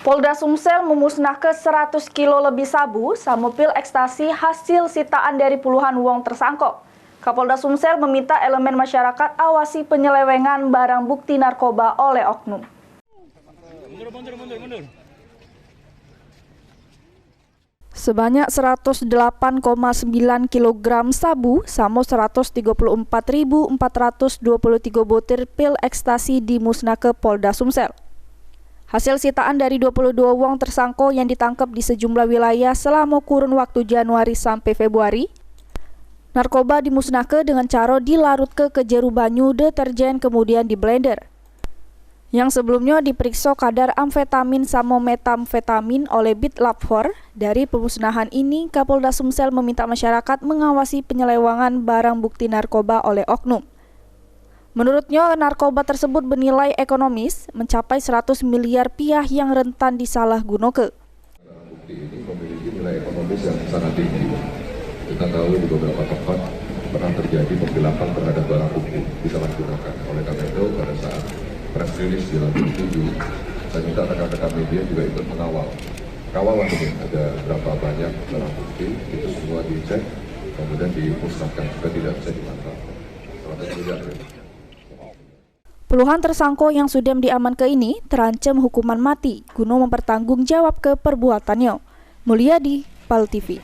Polda Sumsel memusnahkan 100 kilo lebih sabu sama pil ekstasi hasil sitaan dari puluhan wong tersangkut. Kapolda Sumsel meminta elemen masyarakat awasi penyelewengan barang bukti narkoba oleh oknum. Sebanyak 108,9 kg sabu sama 134.423 butir pil ekstasi dimusnahkan Polda Sumsel. Hasil sitaan dari 22 wong tersangka yang ditangkap di sejumlah wilayah selama kurun waktu Januari sampai Februari. Narkoba dimusnahkan dengan cara dilarut ke jeru banyu deterjen kemudian di blender. Yang sebelumnya diperiksa kadar amfetamin sama metamfetamin oleh Bitlab-4. Dari pemusnahan ini, Kapolda Sumsel meminta masyarakat mengawasi penyelewengan barang bukti narkoba oleh oknum. Menurutnya, narkoba tersebut bernilai ekonomis mencapai 100 miliar rupiah yang rentan disalahgunakan. Barang bukti ini memiliki nilai ekonomis yang sangat tinggi. Kita tahu di beberapa tempat pernah terjadi penghilangan terhadap barang bukti disalahgunakan. Oleh karena itu, pada saat press release di lantai 7, saya minta rekan-rekan media juga ikut mengawal. Kawalan ini ada berapa banyak barang bukti, itu semua dicek, kemudian dimusnahkan supaya tidak bisa dimanfaatkan. Puluhan tersangka yang sudah diamankan ini terancam hukuman mati guna mempertanggungjawab ke perbuatannya. Mulyadi, PAL TV.